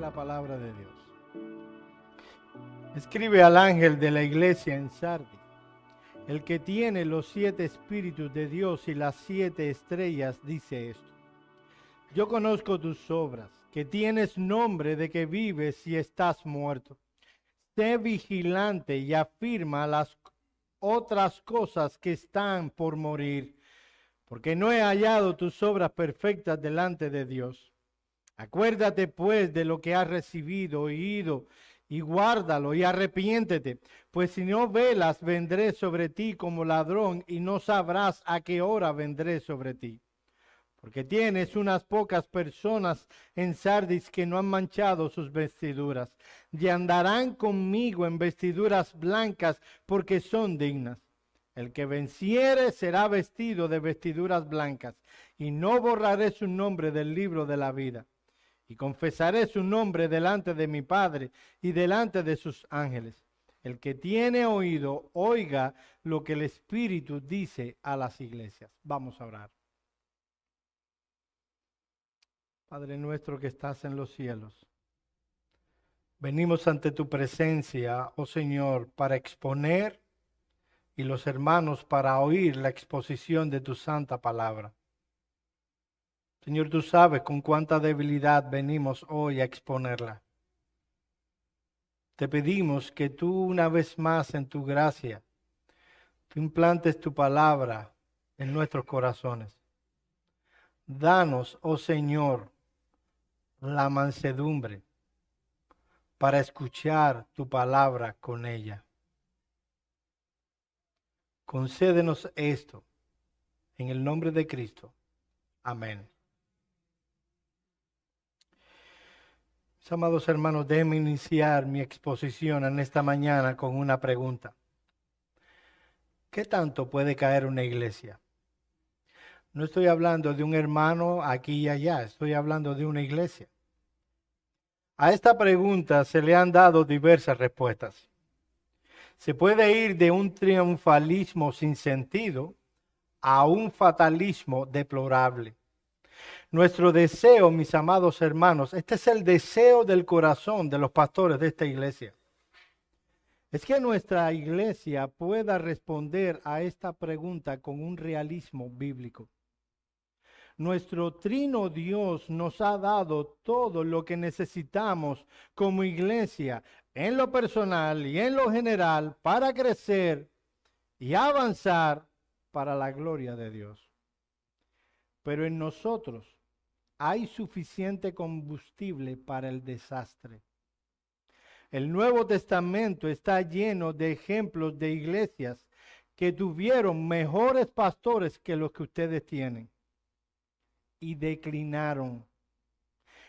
la palabra de Dios. Escribe al ángel de la iglesia en Sardis: el que tiene los 7 espíritus de Dios y las 7 estrellas dice esto: yo conozco tus obras, que tienes nombre de que vives y estás muerto. Sé vigilante y afirma las otras cosas que están por morir, porque no he hallado tus obras perfectas delante de Dios. Acuérdate pues de lo que has recibido, oído, y guárdalo y arrepiéntete, pues si no velas, vendré sobre ti como ladrón y no sabrás a qué hora vendré sobre ti. Porque tienes unas pocas personas en Sardis que no han manchado sus vestiduras, y andarán conmigo en vestiduras blancas, porque son dignas. El que venciere será vestido de vestiduras blancas, y no borraré su nombre del libro de la vida. Y confesaré su nombre delante de mi Padre y delante de sus ángeles. El que tiene oído, oiga lo que el Espíritu dice a las iglesias. Vamos a orar. Padre nuestro que estás en los cielos, venimos ante tu presencia, oh Señor, para exponer y los hermanos para oír la exposición de tu santa palabra. Señor, tú sabes con cuánta debilidad venimos hoy a exponerla. Te pedimos que tú una vez más en tu gracia, tú implantes tu palabra en nuestros corazones. Danos, oh Señor, la mansedumbre para escuchar tu palabra con ella. Concédenos esto en el nombre de Cristo. Amén. Mis amados hermanos, déjenme iniciar mi exposición en esta mañana con una pregunta. ¿Qué tanto puede caer una iglesia? No estoy hablando de un hermano aquí y allá, estoy hablando de una iglesia. A esta pregunta se le han dado diversas respuestas. Se puede ir de un triunfalismo sin sentido a un fatalismo deplorable. Nuestro deseo, mis amados hermanos, este es el deseo del corazón de los pastores de esta iglesia. Es que nuestra iglesia pueda responder a esta pregunta con un realismo bíblico. Nuestro trino Dios nos ha dado todo lo que necesitamos como iglesia, en lo personal y en lo general, para crecer y avanzar para la gloria de Dios. Pero en nosotros hay suficiente combustible para el desastre. El Nuevo Testamento está lleno de ejemplos de iglesias que tuvieron mejores pastores que los que ustedes tienen y declinaron.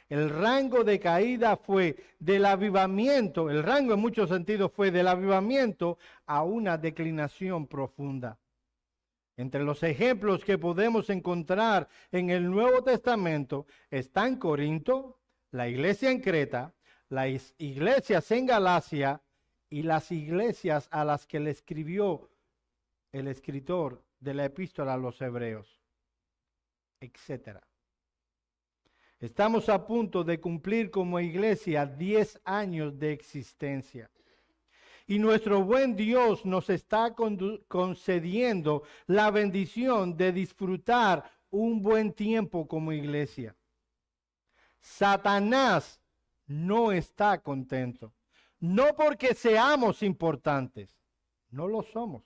El rango de caída fue del avivamiento, el rango en muchos sentidos fue del avivamiento a una declinación profunda. Entre los ejemplos que podemos encontrar en el Nuevo Testamento están Corinto, la iglesia en Creta, las iglesias en Galacia y las iglesias a las que le escribió el escritor de la epístola a los Hebreos, etc. Estamos a punto de cumplir como iglesia 10 años de existencia. Y nuestro buen Dios nos está concediendo la bendición de disfrutar un buen tiempo como iglesia. Satanás no está contento. No porque seamos importantes. No lo somos.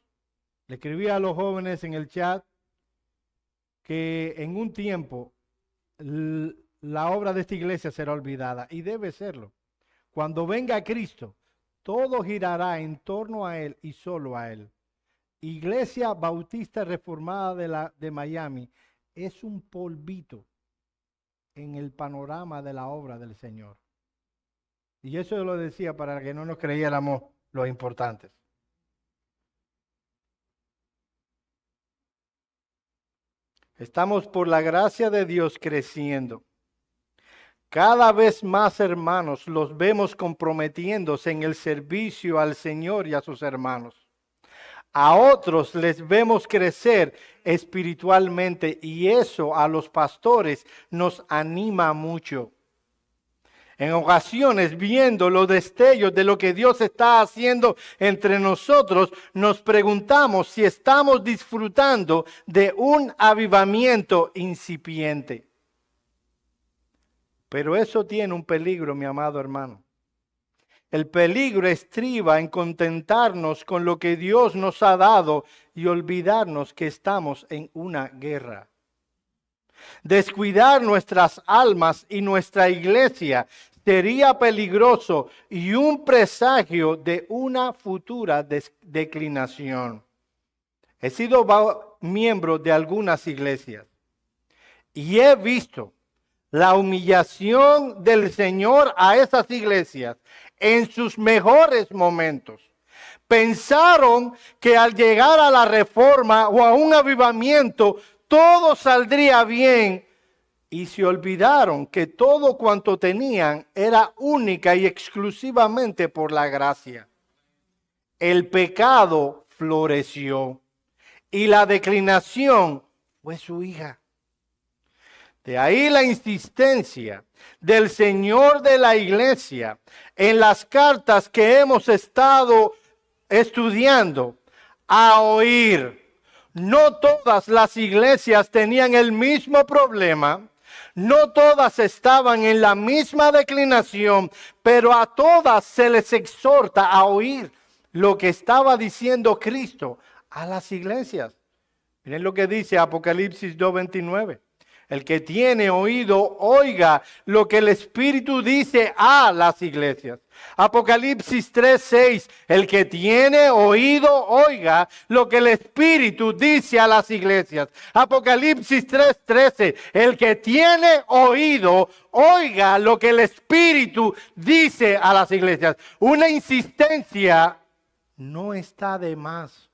Le escribí a los jóvenes en el chat que en un tiempo la obra de esta iglesia será olvidada. Y debe serlo. Cuando venga Cristo, todo girará en torno a Él y solo a Él. Iglesia Bautista Reformada de Miami es un polvito en el panorama de la obra del Señor. Y eso yo lo decía para que no nos creyéramos los importantes. Estamos por la gracia de Dios creciendo. Cada vez más hermanos los vemos comprometiéndose en el servicio al Señor y a sus hermanos. A otros les vemos crecer espiritualmente y eso a los pastores nos anima mucho. En ocasiones, viendo los destellos de lo que Dios está haciendo entre nosotros, nos preguntamos si estamos disfrutando de un avivamiento incipiente. Pero eso tiene un peligro, mi amado hermano. El peligro estriba en contentarnos con lo que Dios nos ha dado y olvidarnos que estamos en una guerra. Descuidar nuestras almas y nuestra iglesia sería peligroso y un presagio de una futura declinación. He sido miembro de algunas iglesias y he visto la humillación del Señor a esas iglesias en sus mejores momentos. Pensaron que al llegar a la reforma o a un avivamiento, todo saldría bien y se olvidaron que todo cuanto tenían era única y exclusivamente por la gracia. El pecado floreció y la declinación fue su hija. De ahí la insistencia del Señor de la iglesia en las cartas que hemos estado estudiando a oír. No todas las iglesias tenían el mismo problema, no todas estaban en la misma declinación, pero a todas se les exhorta a oír lo que estaba diciendo Cristo a las iglesias. Miren lo que dice Apocalipsis 2:29. El que tiene oído, oiga lo que el Espíritu dice a las iglesias. Apocalipsis 3:6. El que tiene oído, oiga lo que el Espíritu dice a las iglesias. Apocalipsis 3:13. El que tiene oído, oiga lo que el Espíritu dice a las iglesias. Una insistencia no está de más.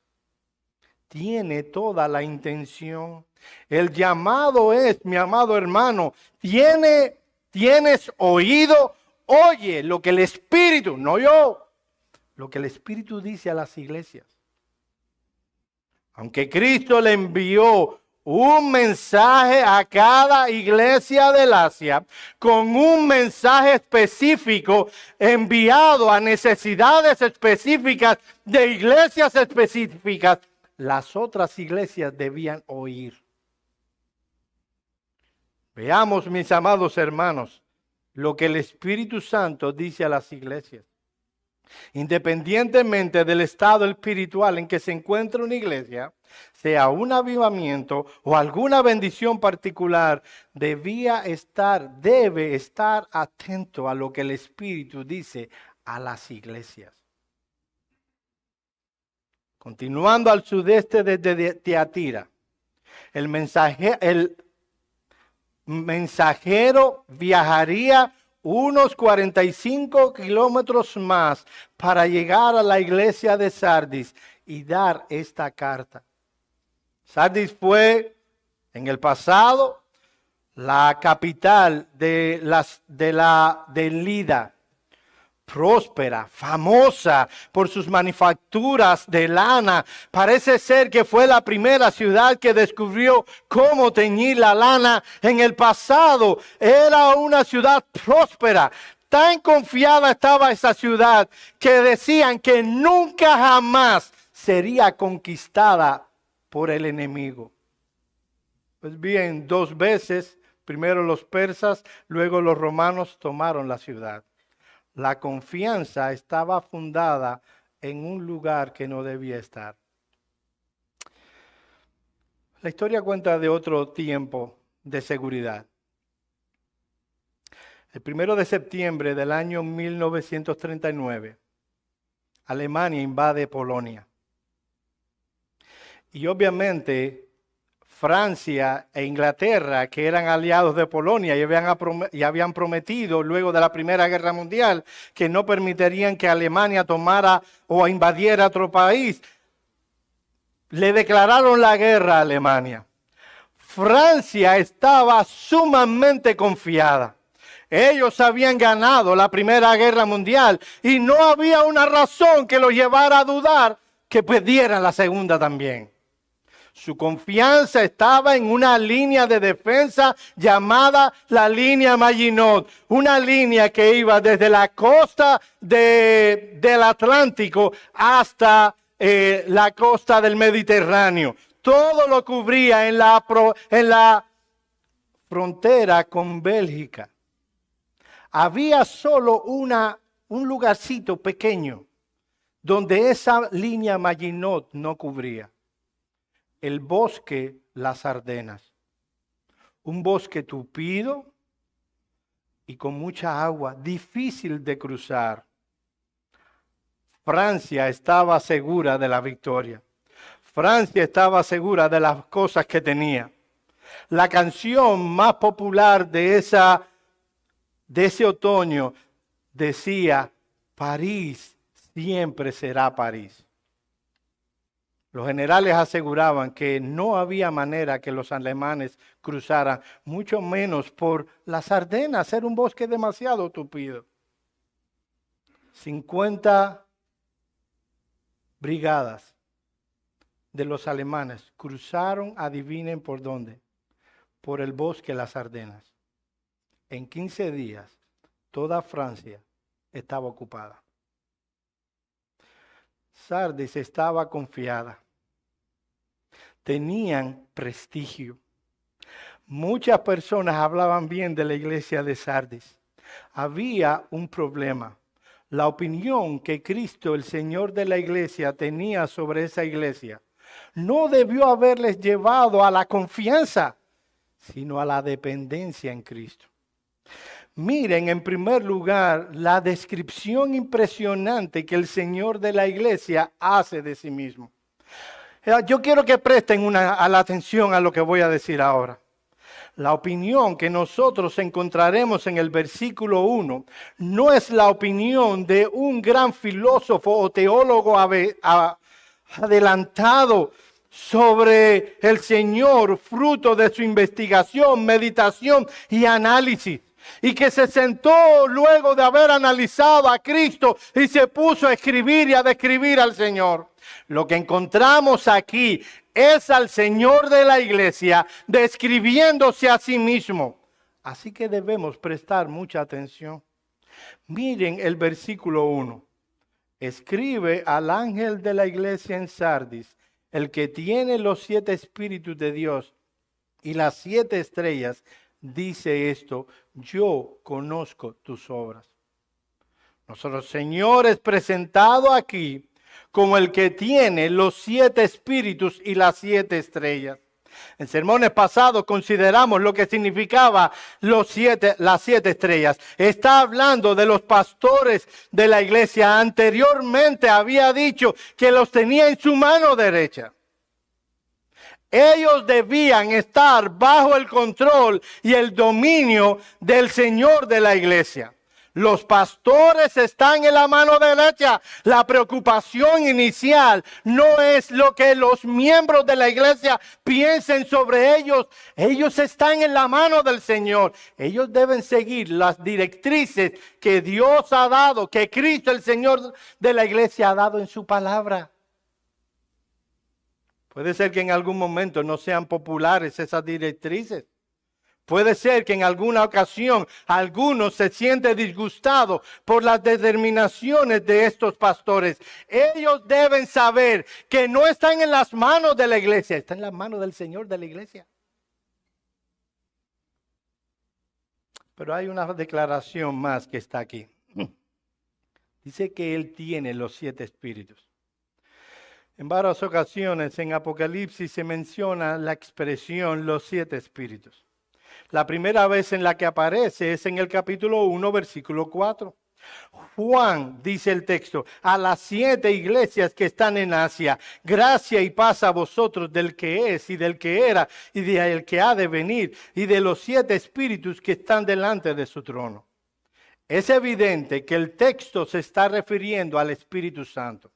Tiene toda la intención. El llamado es, mi amado hermano, tienes oído, oye lo que el Espíritu, no yo, lo que el Espíritu dice a las iglesias. Aunque Cristo le envió un mensaje a cada iglesia del Asia, con un mensaje específico enviado a necesidades específicas de iglesias específicas, las otras iglesias debían oír. Veamos, mis amados hermanos, lo que el Espíritu Santo dice a las iglesias. Independientemente del estado espiritual en que se encuentra una iglesia, sea un avivamiento o alguna bendición particular, debe estar atento a lo que el Espíritu dice a las iglesias. Continuando al sudeste de Tiatira, el mensajero viajaría unos 45 kilómetros más para llegar a la iglesia de Sardis y dar esta carta. Sardis fue en el pasado la capital de Lida, próspera, famosa por sus manufacturas de lana. Parece ser que fue la primera ciudad que descubrió cómo teñir la lana en el pasado. Era una ciudad próspera. Tan confiada estaba esa ciudad que decían que nunca jamás sería conquistada por el enemigo. Pues bien, 2 veces, primero los persas, luego los romanos tomaron la ciudad. La confianza estaba fundada en un lugar que no debía estar. La historia cuenta de otro tiempo de seguridad. El 1 de septiembre del año 1939, Alemania invade Polonia. Y obviamente Francia e Inglaterra, que eran aliados de Polonia y habían prometido luego de la Primera Guerra Mundial que no permitirían que Alemania tomara o invadiera otro país, le declararon la guerra a Alemania. Francia estaba sumamente confiada. Ellos habían ganado la Primera Guerra Mundial y no había una razón que los llevara a dudar que perdieran la segunda también. Su confianza estaba en una línea de defensa llamada la línea Maginot, una línea que iba desde la costa del Atlántico hasta la costa del Mediterráneo. Todo lo cubría en la frontera con Bélgica. Había solo un lugarcito pequeño donde esa línea Maginot no cubría. El bosque Las Ardenas. Un bosque tupido y con mucha agua, difícil de cruzar. Francia estaba segura de la victoria. Francia estaba segura de las cosas que tenía. La canción más popular de ese otoño decía, París siempre será París. Los generales aseguraban que no había manera que los alemanes cruzaran, mucho menos por las Ardenas, era un bosque demasiado tupido. 50 brigadas de los alemanes cruzaron, adivinen por dónde, por el bosque Las Ardenas. En 15 días, toda Francia estaba ocupada. Sardis estaba confiada. Tenían prestigio. Muchas personas hablaban bien de la iglesia de Sardis. Había un problema. La opinión que Cristo, el Señor de la iglesia, tenía sobre esa iglesia no debió haberles llevado a la confianza, sino a la dependencia en Cristo. Miren, en primer lugar, la descripción impresionante que el Señor de la iglesia hace de sí mismo. Yo quiero que presten la atención a lo que voy a decir ahora. La opinión que nosotros encontraremos en el versículo 1 no es la opinión de un gran filósofo o teólogo adelantado sobre el Señor, fruto de su investigación, meditación y análisis. Y que se sentó luego de haber analizado a Cristo y se puso a escribir y a describir al Señor. Lo que encontramos aquí es al Señor de la iglesia describiéndose a sí mismo. Así que debemos prestar mucha atención. Miren el versículo 1. Escribe al ángel de la iglesia en Sardis, el que tiene los 7 espíritus de Dios y las 7 estrellas, dice esto: yo conozco tus obras. Nuestro Señor es presentado aquí como el que tiene los 7 espíritus y las 7 estrellas. En sermones pasados consideramos lo que significaba las 7 estrellas. Está hablando de los pastores de la iglesia. Anteriormente había dicho que los tenía en su mano derecha. Ellos debían estar bajo el control y el dominio del Señor de la iglesia. Los pastores están en la mano derecha. La preocupación inicial no es lo que los miembros de la iglesia piensen sobre ellos. Ellos están en la mano del Señor. Ellos deben seguir las directrices que Dios ha dado, que Cristo, el Señor de la iglesia, ha dado en su palabra. Puede ser que en algún momento no sean populares esas directrices. Puede ser que en alguna ocasión algunos se sienten disgustados por las determinaciones de estos pastores. Ellos deben saber que no están en las manos de la iglesia, están en las manos del Señor de la iglesia. Pero hay una declaración más que está aquí. Dice que Él tiene los 7 espíritus. En varias ocasiones en Apocalipsis se menciona la expresión los 7 espíritus. La primera vez en la que aparece es en el capítulo 1, versículo 4. Juan, dice el texto, a las 7 iglesias que están en Asia, gracia y paz a vosotros del que es y del que era y del que ha de venir y de los 7 espíritus que están delante de su trono. Es evidente que el texto se está refiriendo al Espíritu Santo.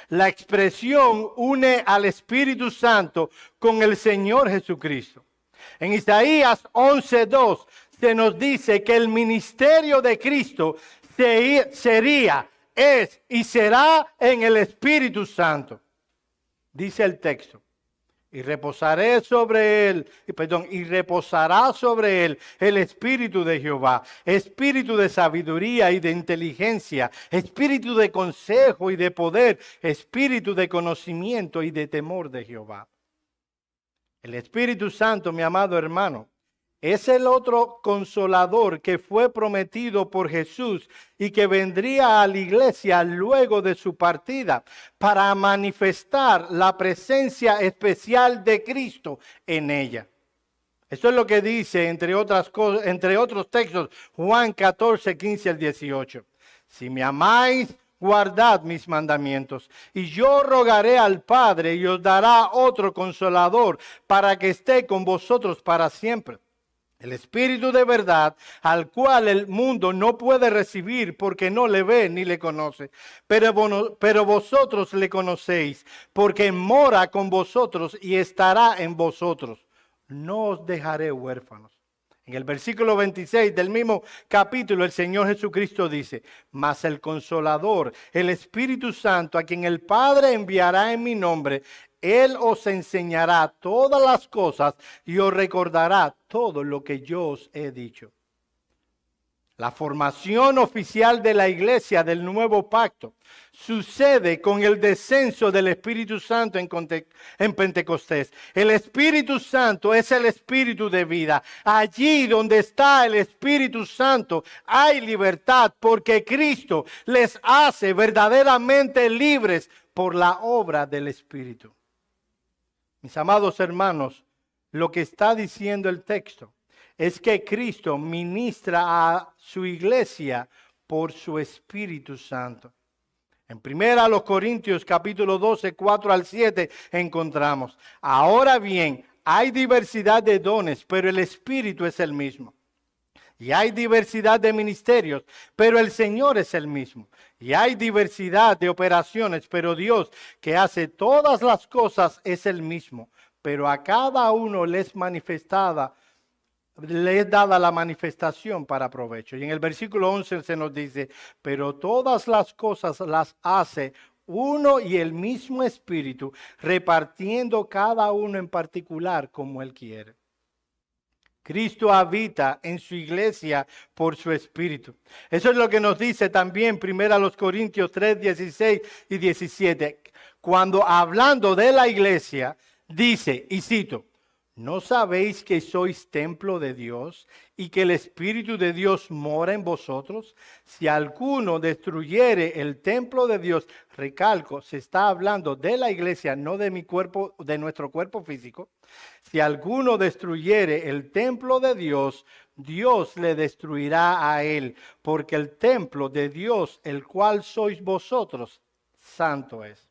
La expresión une al Espíritu Santo con el Señor Jesucristo. En Isaías 11:2 se nos dice que el ministerio de Cristo sería, es y será en el Espíritu Santo. Dice el texto. y reposará sobre él el espíritu de Jehová, espíritu de sabiduría y de inteligencia, espíritu de consejo y de poder, espíritu de conocimiento y de temor de Jehová. El Espíritu Santo, mi amado hermano, es el otro consolador que fue prometido por Jesús y que vendría a la iglesia luego de su partida para manifestar la presencia especial de Cristo en ella. Esto es lo que dice, entre otras cosas, entre otros textos, Juan 14, 15 al 18. Si me amáis, guardad mis mandamientos, y yo rogaré al Padre y os dará otro consolador para que esté con vosotros para siempre. El Espíritu de verdad, al cual el mundo no puede recibir porque no le ve ni le conoce. Pero vosotros le conocéis, porque mora con vosotros y estará en vosotros. No os dejaré huérfanos. En el versículo 26 del mismo capítulo, el Señor Jesucristo dice: mas el Consolador, el Espíritu Santo, a quien el Padre enviará en mi nombre, Él os enseñará todas las cosas y os recordará todo lo que yo os he dicho. La formación oficial de la iglesia del nuevo pacto sucede con el descenso del Espíritu Santo en Pentecostés. El Espíritu Santo es el Espíritu de vida. Allí donde está el Espíritu Santo hay libertad, porque Cristo les hace verdaderamente libres por la obra del Espíritu. Mis amados hermanos, lo que está diciendo el texto es que Cristo ministra a su iglesia por su Espíritu Santo. En 1 Corintios capítulo 12, 4 al 7 encontramos: ahora bien, hay diversidad de dones, pero el Espíritu es el mismo. Y hay diversidad de ministerios, pero el Señor es el mismo. Y hay diversidad de operaciones, pero Dios, que hace todas las cosas, es el mismo. Pero a cada uno le es dada la manifestación para provecho. Y en el versículo 11 se nos dice: pero todas las cosas las hace uno y el mismo Espíritu, repartiendo cada uno en particular como Él quiere. Cristo habita en su iglesia por su Espíritu. Eso es lo que nos dice también 1 Corintios 3, 16 y 17. Cuando hablando de la iglesia, dice, y cito: ¿no sabéis que sois templo de Dios y que el Espíritu de Dios mora en vosotros? Si alguno destruyere el templo de Dios, recalco, se está hablando de la iglesia, no de mi cuerpo, de nuestro cuerpo físico. Si alguno destruyere el templo de Dios, Dios le destruirá a él, porque el templo de Dios, el cual sois vosotros, santo es.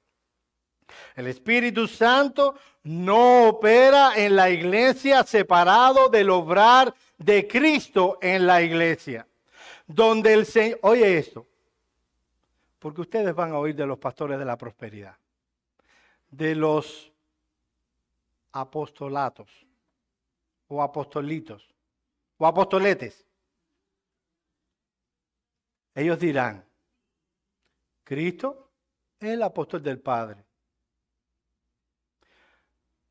El Espíritu Santo no opera en la iglesia separado del obrar de Cristo en la iglesia. Donde el Señor, oye esto, porque ustedes van a oír de los pastores de la prosperidad, de los apostolatos o apostolitos o apostoletes. Ellos dirán: Cristo es el apóstol del Padre.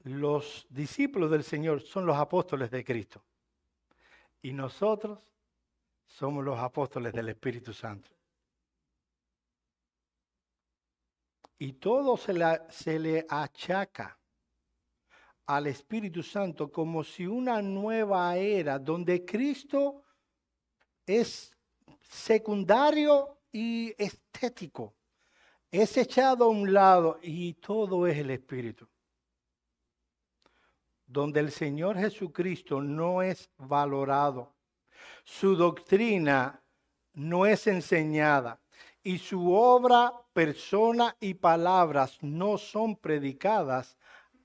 Los discípulos del Señor son los apóstoles de Cristo. Y nosotros somos los apóstoles del Espíritu Santo. Y todo se le achaca al Espíritu Santo como si una nueva era donde Cristo es secundario y estético, es echado a un lado y todo es el Espíritu. Donde el Señor Jesucristo no es valorado, su doctrina no es enseñada y su obra, persona y palabras no son predicadas,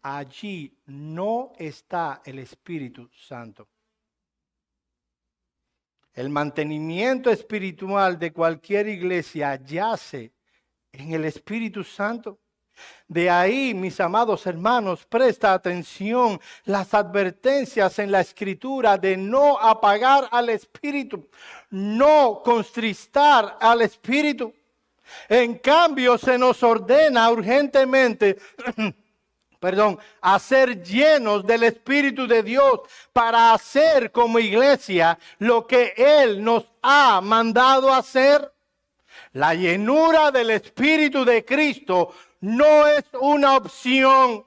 allí no está el Espíritu Santo. El mantenimiento espiritual de cualquier iglesia yace en el Espíritu Santo. De ahí, mis amados hermanos, presta atención las advertencias en la Escritura de no apagar al Espíritu, no contristar al Espíritu. En cambio, se nos ordena urgentemente a ser llenos del Espíritu de Dios para hacer como iglesia lo que Él nos ha mandado hacer. La llenura del Espíritu de Cristo no es una opción.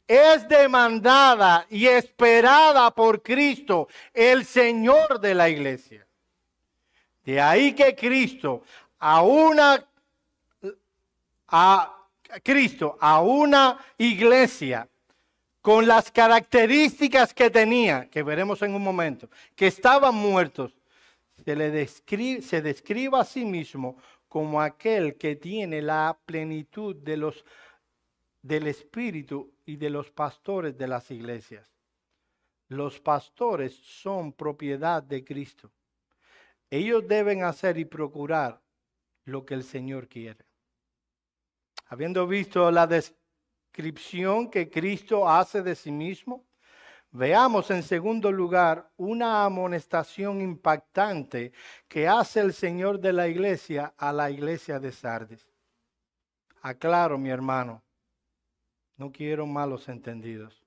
Es demandada y esperada por Cristo, el Señor de la iglesia. De ahí que Cristo a una iglesia con las características que tenía, que veremos en un momento, que estaban muertos, se describe a sí mismo como aquel que tiene la plenitud del Espíritu y de los pastores de las iglesias. Los pastores son propiedad de Cristo. Ellos deben hacer y procurar lo que el Señor quiere. Habiendo visto la descripción que Cristo hace de sí mismo, veamos en segundo lugar una amonestación impactante que hace el Señor de la iglesia a la iglesia de Sardis. Aclaro, mi hermano, no quiero malos entendidos.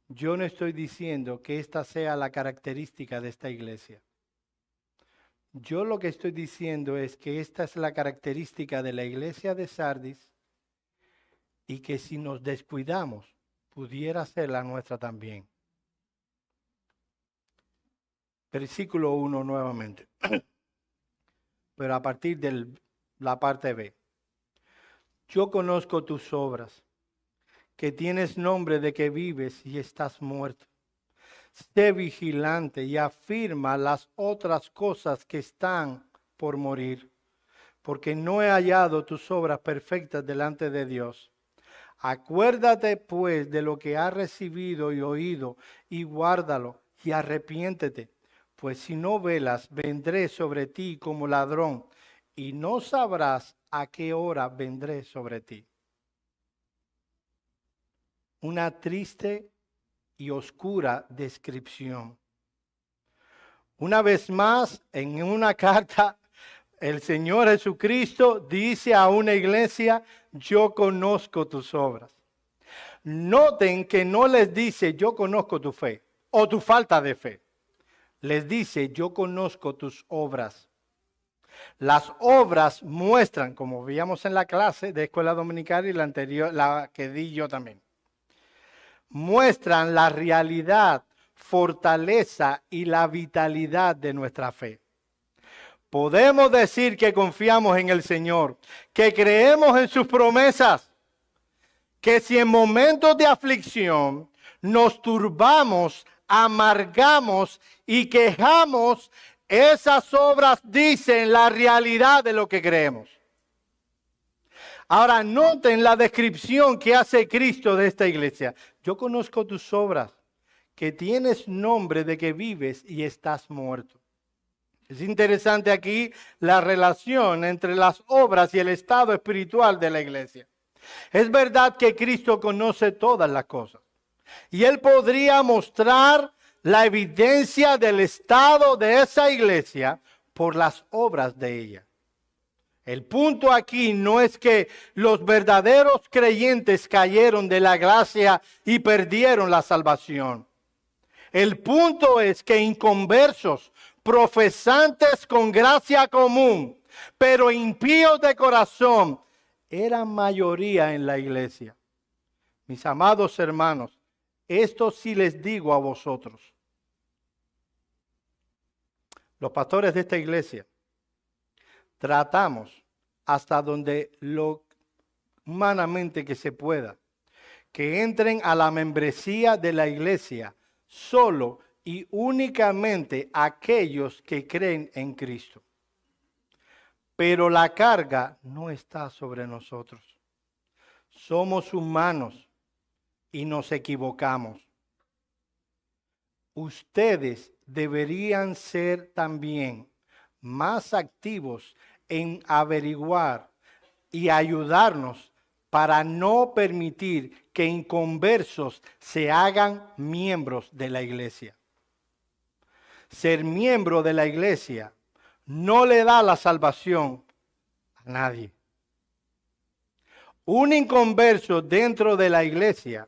Yo no estoy diciendo que esta sea la característica de esta iglesia. Yo lo que estoy diciendo es que esta es la característica de la iglesia de Sardis y que si nos descuidamos, pudiera ser la nuestra también. Versículo 1 nuevamente. Pero a partir de la parte B. Yo conozco tus obras, que tienes nombre de que vives y estás muerto. Sé vigilante y afirma las otras cosas que están por morir, porque no he hallado tus obras perfectas delante de Dios. Acuérdate pues de lo que has recibido y oído, y guárdalo, y arrepiéntete, pues si no velas, vendré sobre ti como ladrón, y no sabrás a qué hora vendré sobre ti. Una triste y oscura descripción. Una vez más, en una carta, el Señor Jesucristo dice a una iglesia, yo conozco tus obras. Noten que no les dice, yo conozco tu fe o tu falta de fe. Les dice, yo conozco tus obras. Las obras muestran, como veíamos en la clase de escuela dominical y la anterior, la que di yo también, muestran la realidad, fortaleza y la vitalidad de nuestra fe. Podemos decir que confiamos en el Señor, que creemos en sus promesas, que si en momentos de aflicción nos turbamos, amargamos y quejamos, esas obras dicen la realidad de lo que creemos. Ahora noten la descripción que hace Cristo de esta iglesia. Yo conozco tus obras, que tienes nombre de que vives y estás muerto. Es interesante aquí la relación entre las obras y el estado espiritual de la iglesia. Es verdad que Cristo conoce todas las cosas. Y Él podría mostrar la evidencia del estado de esa iglesia por las obras de ella. El punto aquí no es que los verdaderos creyentes cayeron de la gracia y perdieron la salvación. El punto es que inconversos, profesantes con gracia común, pero impíos de corazón, eran mayoría en la iglesia. Mis amados hermanos, esto sí les digo a vosotros. Los pastores de esta iglesia tratamos hasta donde lo humanamente que se pueda, que entren a la membresía de la iglesia solo y únicamente aquellos que creen en Cristo. Pero la carga no está sobre nosotros. Somos humanos y nos equivocamos. Ustedes deberían ser también más activos en averiguar y ayudarnos para no permitir que inconversos se hagan miembros de la iglesia. Ser miembro de la iglesia no le da la salvación a nadie. Un inconverso dentro de la iglesia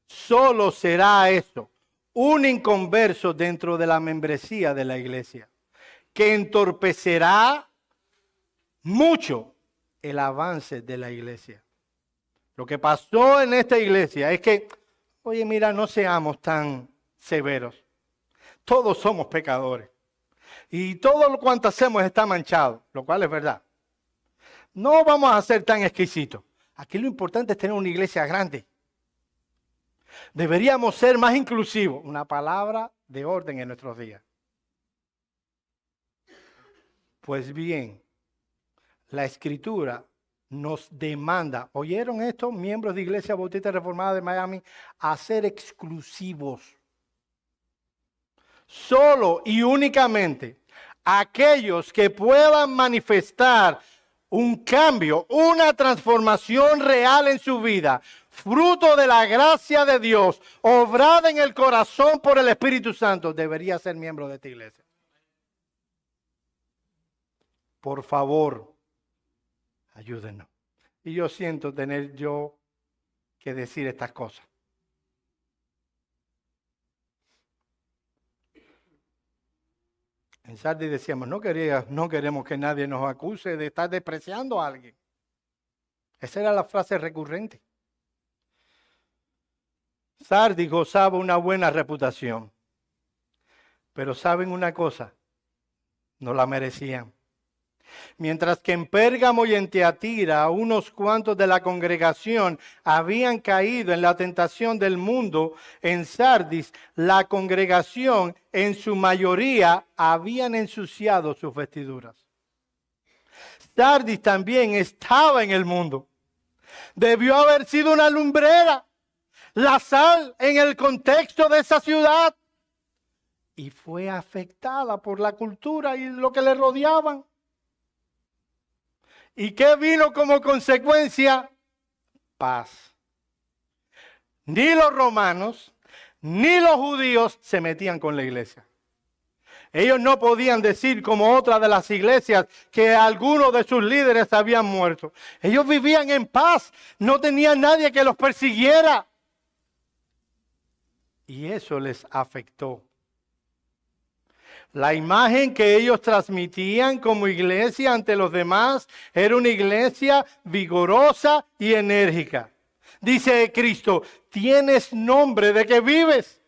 solo será eso, un inconverso dentro de la membresía de la iglesia, que entorpecerá mucho el avance de la iglesia. Lo que pasó en esta iglesia es que, oye, mira, no seamos tan severos. Todos somos pecadores. Y todo lo cuanto hacemos está manchado, lo cual es verdad. No vamos a ser tan exquisitos. Aquí lo importante es tener una iglesia grande. Deberíamos ser más inclusivos. Una palabra de orden en nuestros días. Pues bien, la Escritura nos demanda, ¿oyeron esto, miembros de Iglesia Bautista Reformada de Miami? A ser exclusivos. Solo y únicamente aquellos que puedan manifestar un cambio, una transformación real en su vida, fruto de la gracia de Dios, obrada en el corazón por el Espíritu Santo, debería ser miembro de esta iglesia. Por favor, ayúdenos. Y yo siento tener yo que decir estas cosas. En Sardis decíamos, no queremos que nadie nos acuse de estar despreciando a alguien. Esa era la frase recurrente. Sardis gozaba una buena reputación. Pero ¿saben una cosa? No la merecían. Mientras que en Pérgamo y en Tiatira unos cuantos de la congregación habían caído en la tentación del mundo, en Sardis la congregación en su mayoría habían ensuciado sus vestiduras. Sardis también estaba en el mundo. Debió haber sido una lumbrera, la sal en el contexto de esa ciudad. Y fue afectada por la cultura y lo que le rodeaban. ¿Y qué vino como consecuencia? Paz. Ni los romanos, ni los judíos se metían con la iglesia. Ellos no podían decir, como otra de las iglesias, que algunos de sus líderes habían muerto. Ellos vivían en paz, no tenían nadie que los persiguiera. Y eso les afectó. La imagen que ellos transmitían como iglesia ante los demás era una iglesia vigorosa y enérgica. Dice Cristo, tienes nombre de que vives.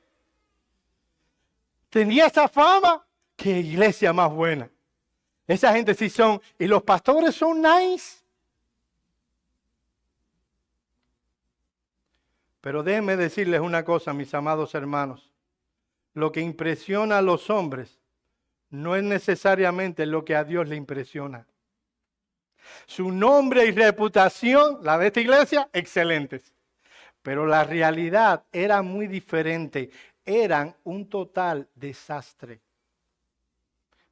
Tenía esa fama. ¡Qué iglesia más buena! Esa gente sí son, y los pastores son nice. Pero déjenme decirles una cosa, mis amados hermanos. Lo que impresiona a los hombres no es necesariamente lo que a Dios le impresiona. Su nombre y reputación, la de esta iglesia, excelentes. Pero la realidad era muy diferente. Eran un total desastre.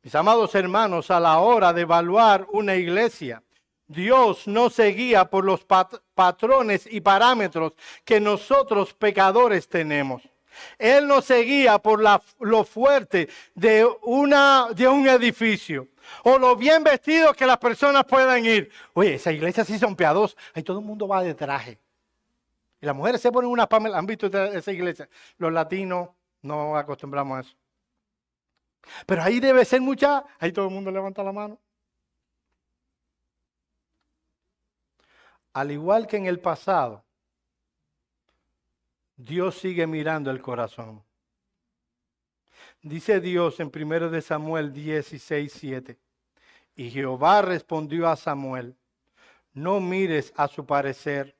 Mis amados hermanos, a la hora de evaluar una iglesia, Dios no se guía por los patrones y parámetros que nosotros pecadores tenemos. Él no se guía por lo fuerte de un edificio o lo bien vestidos que las personas puedan ir. Oye, esa iglesia sí son piadosos. Ahí todo el mundo va de traje. Y las mujeres se ponen una pamela. ¿Han visto esa iglesia? Los latinos no acostumbramos a eso. Pero ahí debe ser mucha. Ahí todo el mundo levanta la mano. Al igual que en el pasado, Dios sigue mirando el corazón. Dice Dios en 1 Samuel 16:7. Y Jehová respondió a Samuel, no mires a su parecer,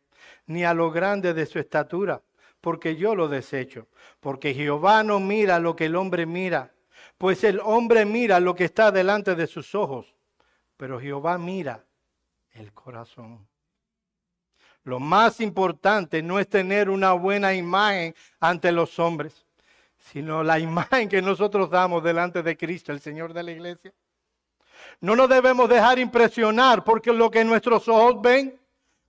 ni a lo grande de su estatura, porque yo lo desecho. Porque Jehová no mira lo que el hombre mira, pues el hombre mira lo que está delante de sus ojos, pero Jehová mira el corazón. Lo más importante no es tener una buena imagen ante los hombres, sino la imagen que nosotros damos delante de Cristo, el Señor de la iglesia. No nos debemos dejar impresionar porque lo que nuestros ojos ven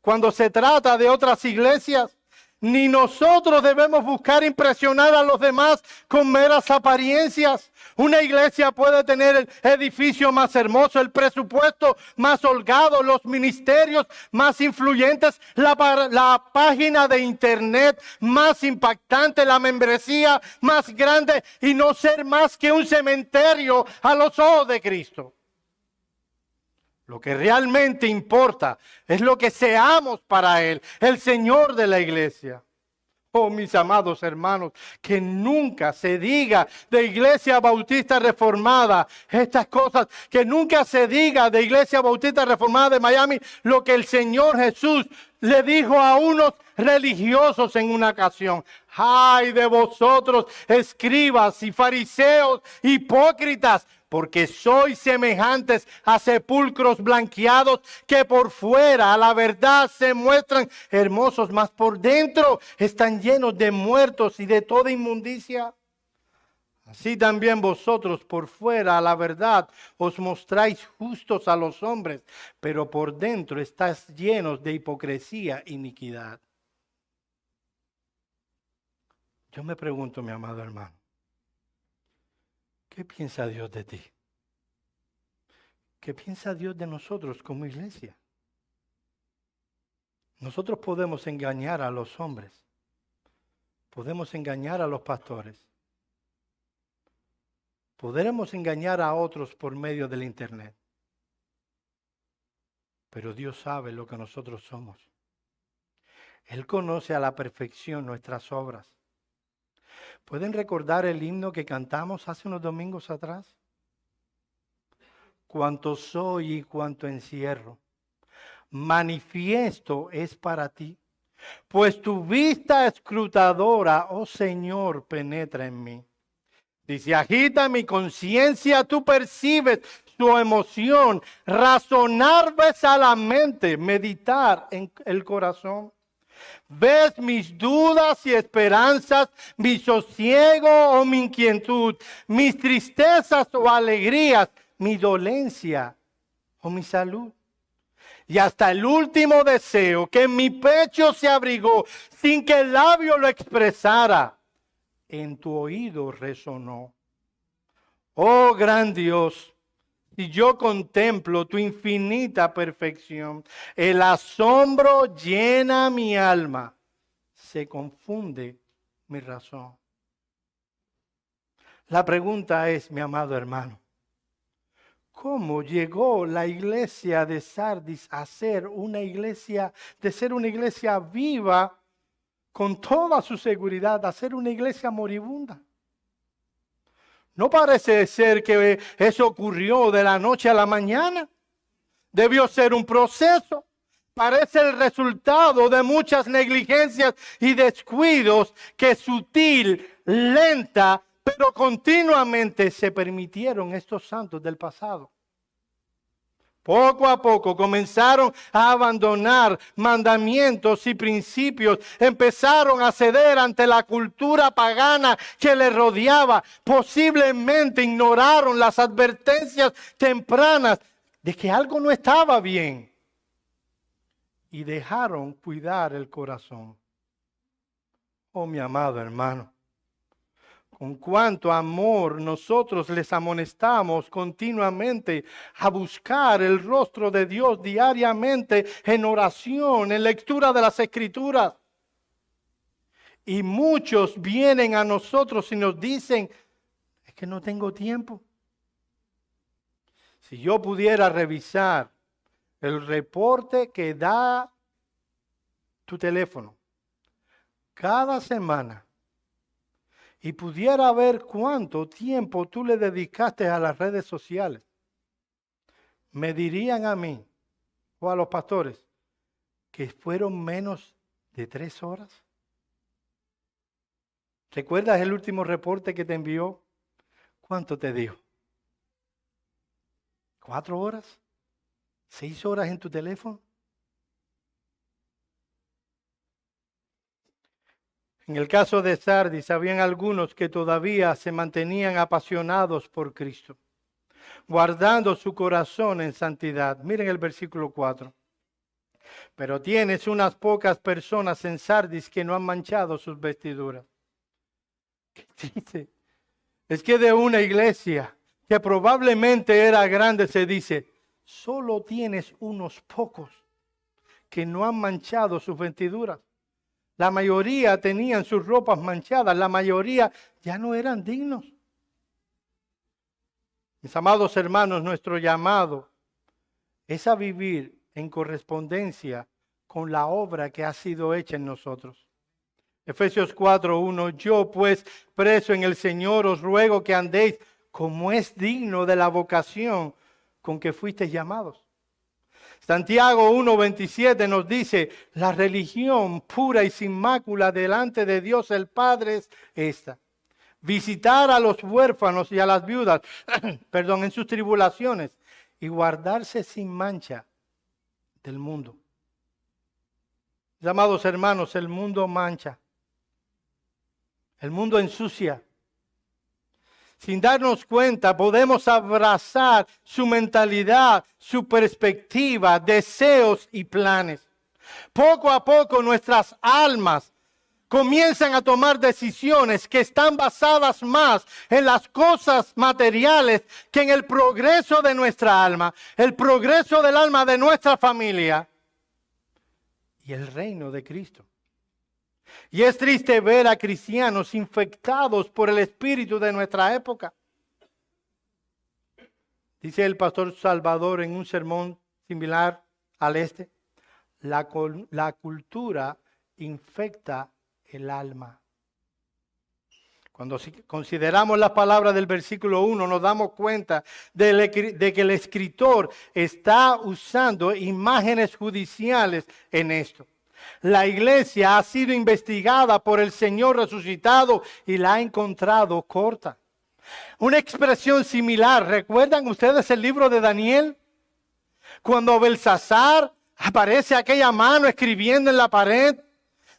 cuando se trata de otras iglesias, Ni nosotros debemos buscar impresionar a los demás con meras apariencias. Una iglesia puede tener el edificio más hermoso, el presupuesto más holgado, los ministerios más influyentes, la página de internet más impactante, la membresía más grande y no ser más que un cementerio a los ojos de Cristo. Lo que realmente importa es lo que seamos para Él, el Señor de la iglesia. Oh, mis amados hermanos, que nunca se diga de Iglesia Bautista Reformada estas cosas, que nunca se diga de Iglesia Bautista Reformada de Miami lo que el Señor Jesús le dijo a unos religiosos en una ocasión. ¡Ay de vosotros, escribas y fariseos, hipócritas! Porque sois semejantes a sepulcros blanqueados que por fuera a la verdad se muestran hermosos, mas por dentro están llenos de muertos y de toda inmundicia. Así también vosotros por fuera a la verdad os mostráis justos a los hombres, pero por dentro estáis llenos de hipocresía e iniquidad. Yo me pregunto, mi amado hermano, ¿qué piensa Dios de ti? ¿Qué piensa Dios de nosotros como iglesia? Nosotros podemos engañar a los hombres, podemos engañar a los pastores, podremos engañar a otros por medio del internet, pero Dios sabe lo que nosotros somos. Él conoce a la perfección nuestras obras. ¿Pueden recordar el himno que cantamos hace unos domingos atrás? Cuanto soy y cuanto encierro, manifiesto es para ti, pues tu vista escrutadora, oh Señor, penetra en mí. Si se agita mi conciencia, tú percibes su emoción, razonar ves a la mente, meditar en el corazón. Ves mis dudas y esperanzas, mi sosiego o mi inquietud, mis tristezas o alegrías, mi dolencia o mi salud. Y hasta el último deseo que en mi pecho se abrigó sin que el labio lo expresara, en tu oído resonó. Oh gran Dios, si yo contemplo tu infinita perfección, el asombro llena mi alma, se confunde mi razón. La pregunta es, mi amado hermano, ¿cómo llegó la iglesia de Sardis a ser una iglesia, de ser una iglesia viva con toda su seguridad, a ser una iglesia moribunda? No parece ser que eso ocurrió de la noche a la mañana. Debió ser un proceso. Parece el resultado de muchas negligencias y descuidos que sutil, lenta, pero continuamente se permitieron estos santos del pasado. Poco a poco comenzaron a abandonar mandamientos y principios, empezaron a ceder ante la cultura pagana que les rodeaba, posiblemente ignoraron las advertencias tempranas de que algo no estaba bien y dejaron cuidar el corazón. Oh, mi amado hermano, con cuánto amor nosotros les amonestamos continuamente a buscar el rostro de Dios diariamente en oración, en lectura de las Escrituras. Y muchos vienen a nosotros y nos dicen, es que no tengo tiempo. Si yo pudiera revisar el reporte que da tu teléfono cada semana, y pudiera ver cuánto tiempo tú le dedicaste a las redes sociales, me dirían a mí o a los pastores que fueron menos de 3 horas. ¿Recuerdas el último reporte que te envió? ¿Cuánto te dijo? 4 horas, 6 horas en tu teléfono. En el caso de Sardis, habían algunos que todavía se mantenían apasionados por Cristo, guardando su corazón en santidad. Miren el versículo 4. Pero tienes unas pocas personas en Sardis que no han manchado sus vestiduras. ¿Qué dice? Es que de una iglesia que probablemente era grande se dice, solo tienes unos pocos que no han manchado sus vestiduras. La mayoría tenían sus ropas manchadas, la mayoría ya no eran dignos. Mis amados hermanos, nuestro llamado es a vivir en correspondencia con la obra que ha sido hecha en nosotros. Efesios 4:1, yo pues, preso en el Señor, os ruego que andéis como es digno de la vocación con que fuisteis llamados. Santiago 1:27 nos dice, la religión pura y sin mácula delante de Dios el Padre es esta: visitar a los huérfanos y a las viudas, en sus tribulaciones, y guardarse sin mancha del mundo. Mis amados hermanos, el mundo mancha. El mundo ensucia. Sin darnos cuenta, podemos abrazar su mentalidad, su perspectiva, deseos y planes. Poco a poco nuestras almas comienzan a tomar decisiones que están basadas más en las cosas materiales que en el progreso de nuestra alma, el progreso del alma de nuestra familia y el reino de Cristo. Y es triste ver a cristianos infectados por el espíritu de nuestra época. Dice el pastor Salvador en un sermón similar al este, la cultura infecta el alma. Cuando consideramos las palabras del versículo 1, nos damos cuenta de que el escritor está usando imágenes judiciales en esto. La iglesia ha sido investigada por el Señor resucitado y la ha encontrado corta. Una expresión similar, ¿recuerdan ustedes el libro de Daniel? Cuando Belsasar aparece aquella mano escribiendo en la pared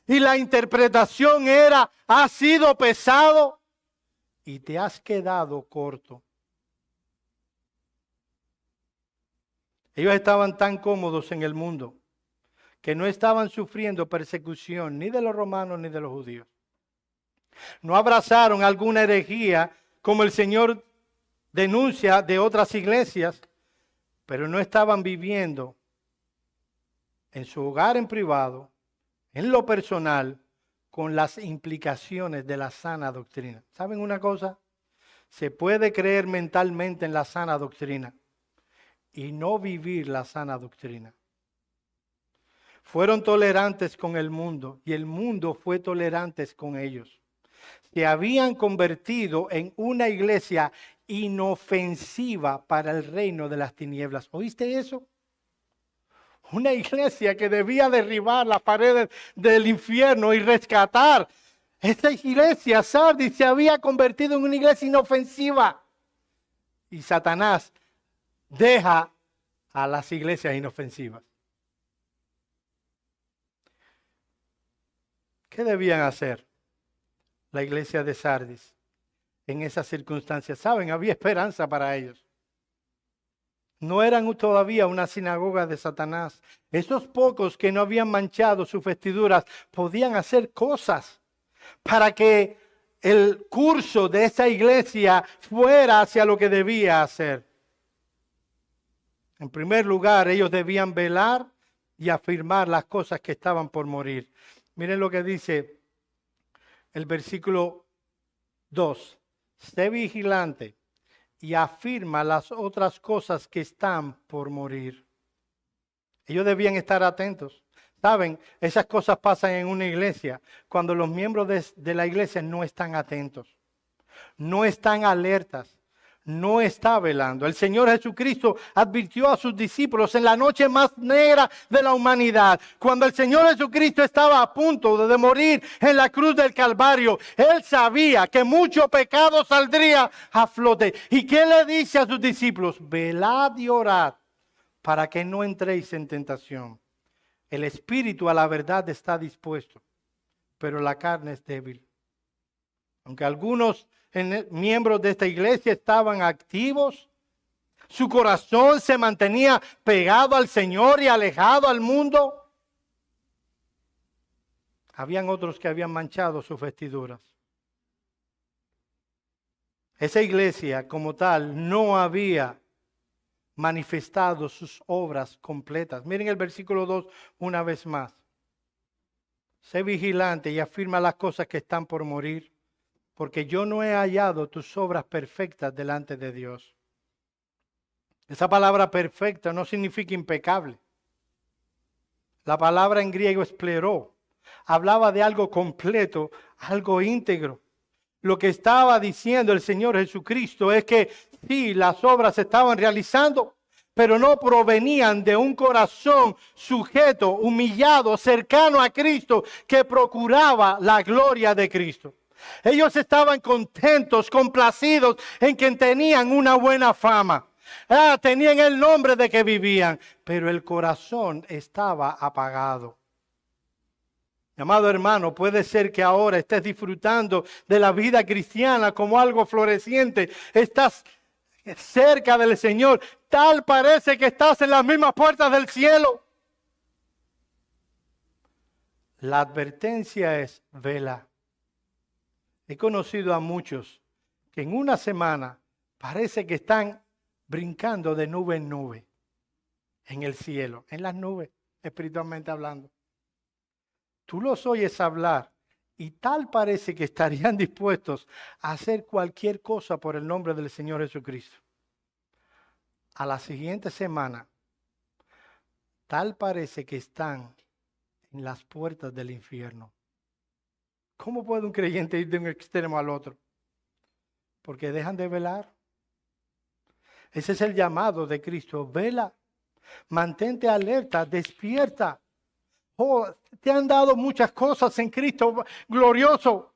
y la interpretación era, ha sido pesado y te has quedado corto. Ellos estaban tan cómodos en el mundo que no estaban sufriendo persecución ni de los romanos ni de los judíos. No abrazaron alguna herejía como el Señor denuncia de otras iglesias, pero no estaban viviendo en su hogar en privado, en lo personal, con las implicaciones de la sana doctrina. ¿Saben una cosa? Se puede creer mentalmente en la sana doctrina y no vivir la sana doctrina. Fueron tolerantes con el mundo y el mundo fue tolerante con ellos. Se habían convertido en una iglesia inofensiva para el reino de las tinieblas. ¿Oíste eso? Una iglesia que debía derribar las paredes del infierno y rescatar. Esta iglesia, Sardis, se había convertido en una iglesia inofensiva. Y Satanás deja a las iglesias inofensivas. ¿Qué debían hacer la iglesia de Sardis en esas circunstancias? Saben, había esperanza para ellos. No eran todavía una sinagoga de Satanás. Esos pocos que no habían manchado sus vestiduras podían hacer cosas para que el curso de esa iglesia fuera hacia lo que debía hacer. En primer lugar, ellos debían velar y afirmar las cosas que estaban por morir. Miren lo que dice el versículo 2. Sé vigilante y afirma las otras cosas que están por morir. Ellos debían estar atentos. Saben, esas cosas pasan en una iglesia cuando los miembros de la iglesia no están atentos, no están alertas, no está velando. El Señor Jesucristo advirtió a sus discípulos en la noche más negra de la humanidad, cuando el Señor Jesucristo estaba a punto de morir en la cruz del Calvario. Él sabía que mucho pecado saldría a flote. ¿Y qué le dice a sus discípulos? Velad y orad para que no entréis en tentación. El espíritu a la verdad está dispuesto, pero la carne es débil. Aunque algunos miembros de esta iglesia estaban activos, Su corazón se mantenía pegado al Señor y alejado al mundo. Habían otros que habían manchado sus vestiduras. Esa iglesia como tal no había manifestado sus obras completas. Miren el versículo 2 una vez más. Sé vigilante y afirma las cosas que están por morir, porque yo no he hallado tus obras perfectas delante de Dios. Esa palabra perfecta no significa impecable. La palabra en griego es pleró. Hablaba de algo completo, algo íntegro. Lo que estaba diciendo el Señor Jesucristo es que sí, las obras se estaban realizando, pero no provenían de un corazón sujeto, humillado, cercano a Cristo, que procuraba la gloria de Cristo. Ellos estaban contentos, complacidos en que tenían una buena fama. Tenían el nombre de que vivían, pero el corazón estaba apagado. Amado hermano, puede ser que ahora estés disfrutando de la vida cristiana como algo floreciente. Estás cerca del Señor. Tal parece que estás en las mismas puertas del cielo. La advertencia es: vela. He conocido a muchos que en una semana parece que están brincando de nube en nube en el cielo, en las nubes, espiritualmente hablando. Tú los oyes hablar y tal parece que estarían dispuestos a hacer cualquier cosa por el nombre del Señor Jesucristo. A la siguiente semana, tal parece que están en las puertas del infierno. ¿Cómo puede un creyente ir de un extremo al otro? Porque dejan de velar. Ese es el llamado de Cristo. Vela, mantente alerta, despierta. Te han dado muchas cosas en Cristo glorioso.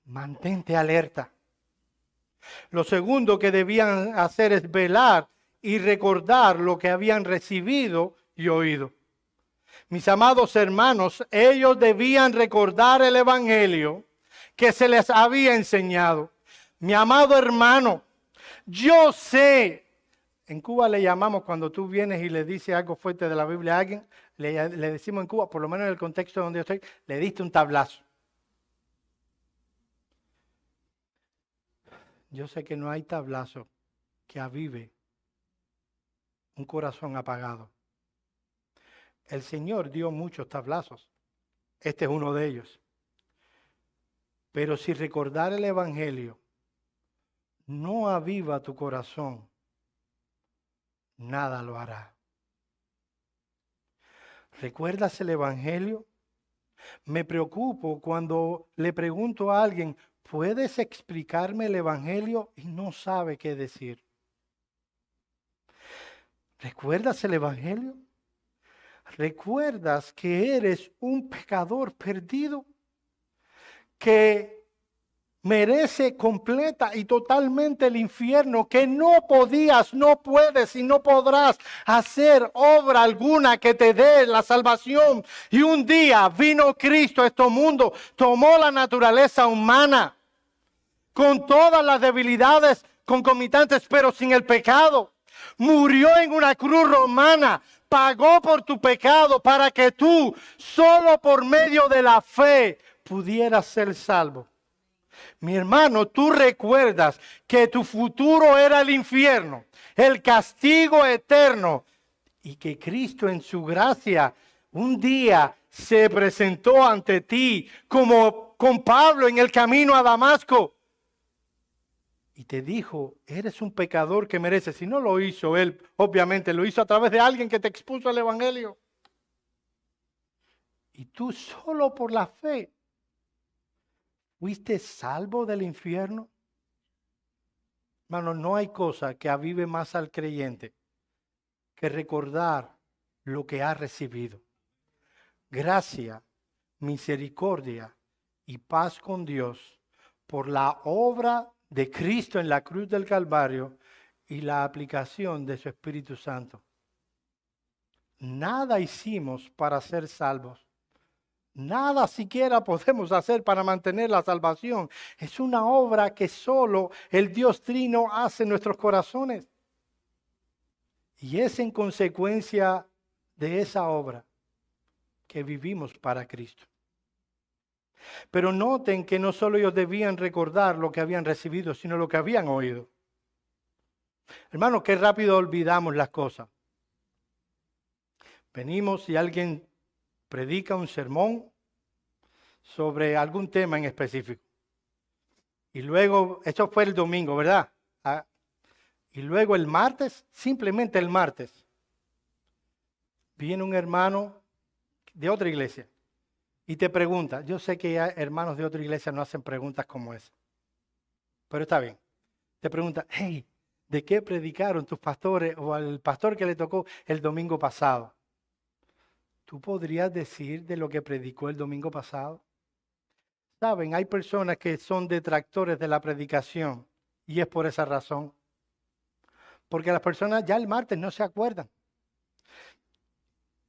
Mantente alerta. Lo segundo que debían hacer es velar y recordar lo que habían recibido y oído. Mis amados hermanos, ellos debían recordar el evangelio que se les había enseñado. Mi amado hermano, yo sé. En Cuba le llamamos, cuando tú vienes y le dices algo fuerte de la Biblia a alguien, le decimos en Cuba, por lo menos en el contexto donde yo estoy, le diste un tablazo. Yo sé que no hay tablazo que avive un corazón apagado. El Señor dio muchos tablazos. Este es uno de ellos. Pero si recordar el evangelio no aviva tu corazón, nada lo hará. ¿Recuerdas el evangelio? Me preocupo cuando le pregunto a alguien, ¿puedes explicarme el evangelio? Y no sabe qué decir. ¿Recuerdas el evangelio? ¿Recuerdas que eres un pecador perdido? Que merece completa y totalmente el infierno, que no podías, no puedes y no podrás hacer obra alguna que te dé la salvación. Y un día vino Cristo a este mundo, tomó la naturaleza humana, con todas las debilidades concomitantes, pero sin el pecado. Murió en una cruz romana, pagó por tu pecado para que tú, solo por medio de la fe, pudieras ser salvo. Mi hermano, tú recuerdas que tu futuro era el infierno, el castigo eterno, y que Cristo en su gracia un día se presentó ante ti como con Pablo en el camino a Damasco y te dijo, eres un pecador que mereces. Y no lo hizo él, obviamente lo hizo a través de alguien que te expuso el evangelio. Y tú solo por la fe ¿fuiste salvo del infierno? Hermano, no hay cosa que avive más al creyente que recordar lo que ha recibido. Gracia, misericordia y paz con Dios por la obra de Cristo en la cruz del Calvario y la aplicación de su Espíritu Santo. Nada hicimos para ser salvos. Nada siquiera podemos hacer para mantener la salvación. Es una obra que solo el Dios Trino hace en nuestros corazones. Y es en consecuencia de esa obra que vivimos para Cristo. Pero noten que no solo ellos debían recordar lo que habían recibido, sino lo que habían oído. Hermanos, qué rápido olvidamos las cosas. Venimos y alguien predica un sermón sobre algún tema en específico. Y luego, esto fue el domingo, ¿verdad? Y luego el martes, simplemente el martes, viene un hermano de otra iglesia y te pregunta. Yo sé que ya hermanos de otra iglesia no hacen preguntas como esa, pero está bien. Te pregunta, hey, ¿de qué predicaron tus pastores o al pastor que le tocó el domingo pasado? ¿Tú podrías decir de lo que predicó el domingo pasado? Saben, hay personas que son detractores de la predicación y es por esa razón. Porque las personas ya el martes no se acuerdan.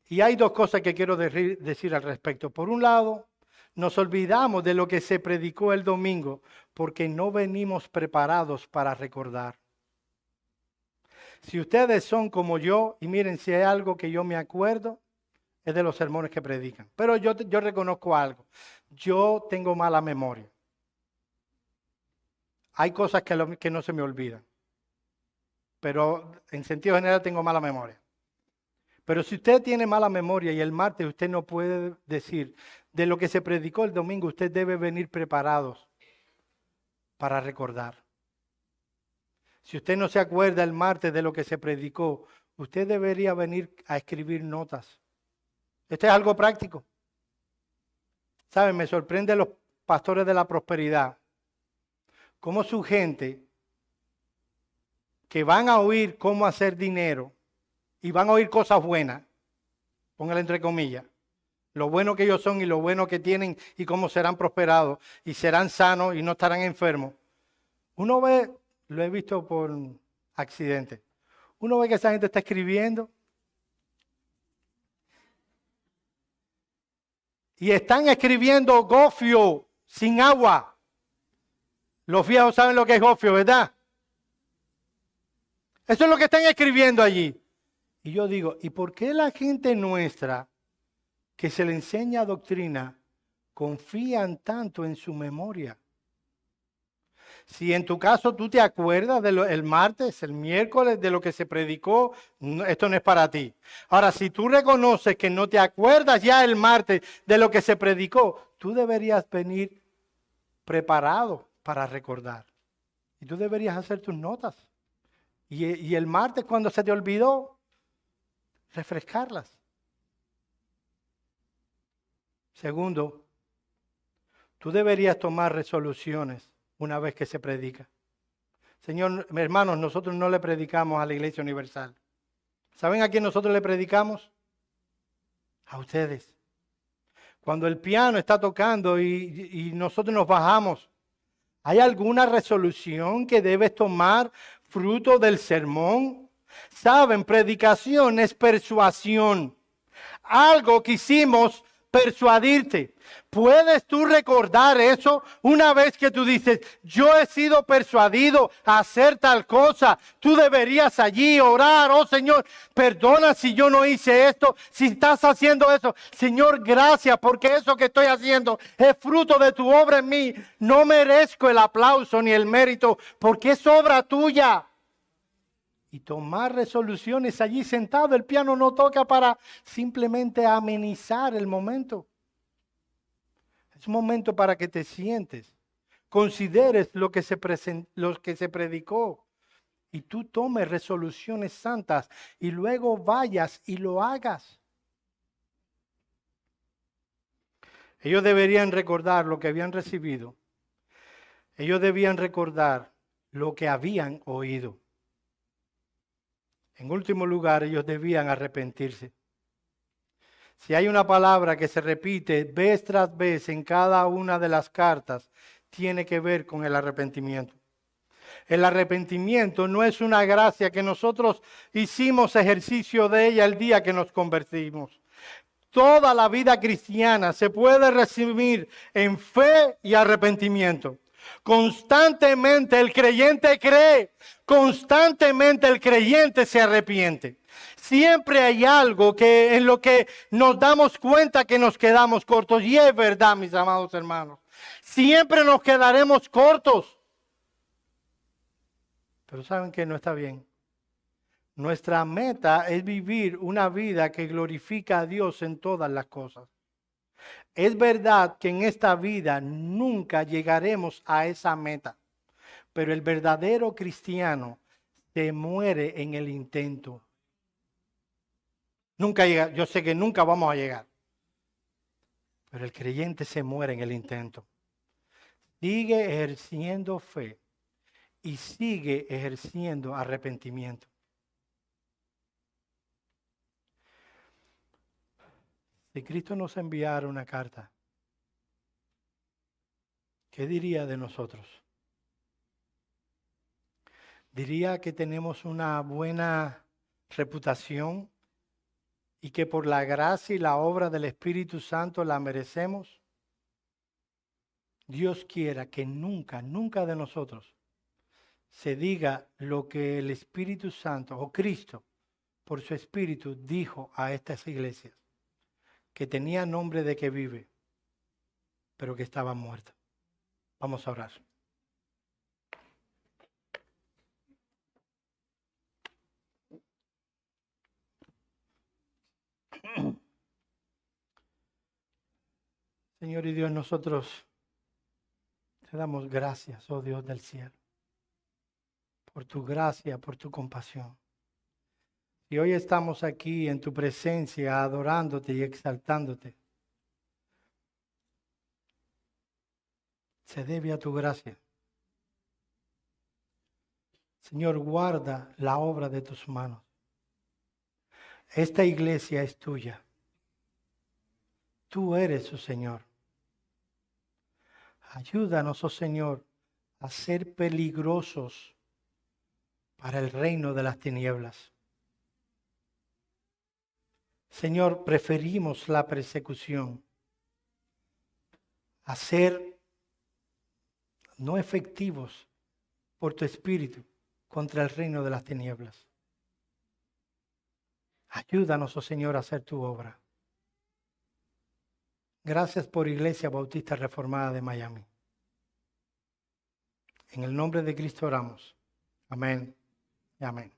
Y hay dos cosas que quiero decir al respecto. Por un lado, nos olvidamos de lo que se predicó el domingo porque no venimos preparados para recordar. Si ustedes son como yo, y miren, si hay algo que yo me acuerdo, es de los sermones que predican. Pero yo reconozco algo. Yo tengo mala memoria. Hay cosas que no se me olvidan. Pero en sentido general tengo mala memoria. Pero si usted tiene mala memoria y el martes usted no puede decir de lo que se predicó el domingo, usted debe venir preparados para recordar. Si usted no se acuerda el martes de lo que se predicó, usted debería venir a escribir notas. Esto es algo práctico. ¿Saben? Me sorprende los pastores de la prosperidad. Cómo su gente que van a oír cómo hacer dinero y van a oír cosas buenas, póngale entre comillas, lo bueno que ellos son y lo bueno que tienen y cómo serán prosperados y serán sanos y no estarán enfermos. Uno ve, lo he visto por accidente, uno ve que esa gente está escribiendo y están escribiendo gofio sin agua. Los viejos saben lo que es gofio, ¿verdad? Eso es lo que están escribiendo allí. Y yo digo, ¿y por qué la gente nuestra que se le enseña doctrina confían tanto en su memoria? Si en tu caso tú te acuerdas el martes, el miércoles, de lo que se predicó, esto no es para ti. Ahora, si tú reconoces que no te acuerdas ya el martes de lo que se predicó, tú deberías venir preparado para recordar. Y tú deberías hacer tus notas. Y el martes, cuando se te olvidó, refrescarlas. Segundo, tú deberías tomar resoluciones una vez que se predica. Señor, hermanos, nosotros no le predicamos a la Iglesia Universal. ¿Saben a quién nosotros le predicamos? A ustedes. Cuando el piano está tocando y nosotros nos bajamos, ¿hay alguna resolución que debes tomar fruto del sermón? Saben, predicación es persuasión. Algo que hicimos persuadirte. ¿Puedes tú recordar eso una vez que tú dices, yo he sido persuadido a hacer tal cosa? Tú deberías allí orar, oh Señor, perdona si yo no hice esto, si estás haciendo eso. Señor, gracias porque eso que estoy haciendo es fruto de tu obra en mí. No merezco el aplauso ni el mérito porque es obra tuya. Y tomar resoluciones allí sentado. El piano no toca para simplemente amenizar el momento. Es un momento para que te sientes, consideres lo que se predicó y tú tomes resoluciones santas y luego vayas y lo hagas. Ellos deberían recordar lo que habían recibido. Ellos debían recordar lo que habían oído. En último lugar, ellos debían arrepentirse. Si hay una palabra que se repite vez tras vez en cada una de las cartas, tiene que ver con el arrepentimiento. El arrepentimiento no es una gracia que nosotros hicimos ejercicio de ella el día que nos convertimos. Toda la vida cristiana se puede resumir en fe y arrepentimiento. Constantemente el creyente cree, Constantemente el creyente se arrepiente. Siempre hay algo en lo que nos damos cuenta que nos quedamos cortos. Y es verdad, mis amados hermanos. Siempre nos quedaremos cortos. Pero ¿saben qué? No está bien. Nuestra meta es vivir una vida que glorifica a Dios en todas las cosas. Es verdad que en esta vida nunca llegaremos a esa meta, pero el verdadero cristiano se muere en el intento. Nunca llega, yo sé que nunca vamos a llegar, pero el creyente se muere en el intento. Sigue ejerciendo fe y sigue ejerciendo arrepentimiento. Si Cristo nos enviara una carta, ¿qué diría de nosotros? ¿Diría que tenemos una buena reputación y que por la gracia y la obra del Espíritu Santo la merecemos? Dios quiera que nunca, nunca de nosotros se diga lo que el Espíritu Santo o Cristo por su Espíritu dijo a estas iglesias, que tenía nombre de que vive, pero que estaba muerta. Vamos a orar. Señor y Dios, nosotros te damos gracias, oh Dios del cielo, por tu gracia, por tu compasión. Y hoy estamos aquí en tu presencia, adorándote y exaltándote. Se debe a tu gracia. Señor, guarda la obra de tus manos. Esta iglesia es tuya. Tú eres su Señor. Ayúdanos, oh Señor, a ser peligrosos para el reino de las tinieblas. Señor, preferimos la persecución a ser no efectivos por tu espíritu contra el reino de las tinieblas. Ayúdanos, oh Señor, a hacer tu obra. Gracias por Iglesia Bautista Reformada de Miami. En el nombre de Cristo oramos. Amén y amén.